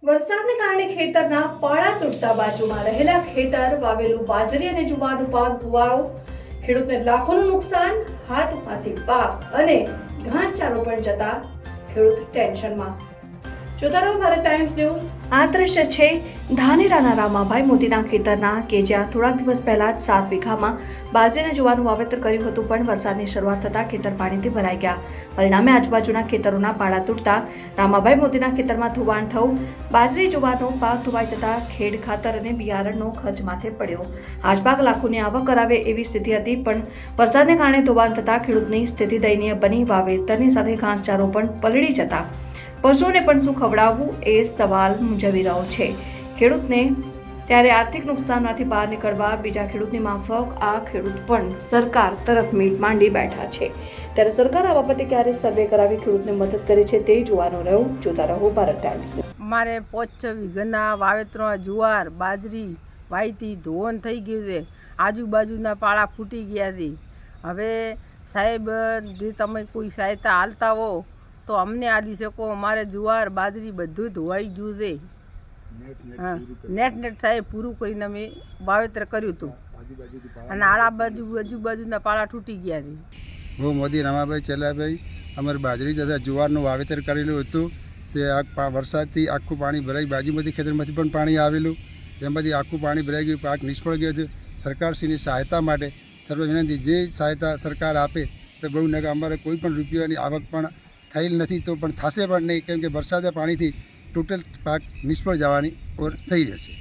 વરસાદને કારણે ખેતરના પાળા તૂટતા બાજુમાં રહેલા ખેતર વાવેલું બાજરી અને જુવારનો પાક ધોવાયો. ખેડૂતને લાખોનું નુકસાન, હાથમાંથી પાક અને ઘાસચારો પણ જતા ખેડૂત ટેન્શનમાં. જોતા રહો ભારત ટાઈમ્સ ન્યૂઝ. આ દ્રશ્ય છે ધાનેરાના રામાભાઈ મોદીના ખેતરના, કે જ્યાં થોડાક દિવસ પહેલા જ 7 વીઘામાં બાજરી અને જુવારનું વાવેતર કર્યું હતું, પણ વરસાદની શરૂઆત થતા ખેતર પાણીથી ભરાઈ ગયા. પરિણામે આજુબાજુના ખેતરોના પાળા તૂટતા રામાભાઈ મોદીના ખેતરમાં ધોવાણ થયું. બાજરી જુવારનો પાક ધોવાઈ જતા ખેડ ખાતર અને બિયારણનો ખર્ચ માથે પડ્યો. આજ પાક લાખોની આવક કરાવે એવી સ્થિતિ હતી, પણ વરસાદને કારણે ધોવાણ થતા ખેડૂતની સ્થિતિ દયનીય બની. વાવેતરની સાથે ઘાસચારો પણ પલળી જતા પશુઓને પણ શું ખવડાવવું એ સવાલ મૂંઝવી રહ્યો છે ખેડૂતને. ત્યારે આર્થિક નુકસાનમાંથી બહાર નીકળવા બીજા ખેડૂતની માફક આ ખેડૂત પણ સરકાર તરફ મીટ માંડી બેઠા છે. ત્યારે સરકાર આ બાબતે ક્યારે સર્વે કરાવી ખેડૂતને મદદ કરે છે તે જોવાનું રહ્યું. જોતા રહો ભારત ટાઈમ્સ. અમારે 5 વીઘાના વાવેતરમાં જુવાર બાજરી વાઈતી ધોવાણ થઈ ગયું છે. આજુબાજુના પાળા ફૂટી ગયા છે. હવે સાહેબ, જે તમે કોઈ સહાયતા હાલતા હો તો અમને આલી શકો. અમારે જુવાર બાજરી બધું ધોવાઈ ગયું છે. હા, નેટ સાહેબ પૂરું કરીને અમે વાવેતર કર્યું હતું અને આડા આજુબાજુના પાળા તૂટી ગયા છે. હું મોદી રામાભાઈ ચેલાભાઈ અમારે બાજરી તથા જુવારનું વાવેતર કરેલું હતું. તે વરસાદથી આખું પાણી ભરાઈ, બાજુમાંથી ખેતરમાંથી પણ પાણી આવેલું, તેમાંથી આખું પાણી ભરાઈ ગયું, પાક નિષ્ફળ ગયો છે. સરકારશ્રીની સહાયતા માટે સર્વ વિનંતી, જે સહાયતા સરકાર આપે તો બહુ નગર અમારે કોઈ પણ રૂપિયાની આવક પણ થયેલ નથી, તો પણ થશે પણ નહીં, કેમ કે વરસાદના પાણીથી ટોટલ પાક નિષ્ફળ જવાની ઓર થઈ રહેશે.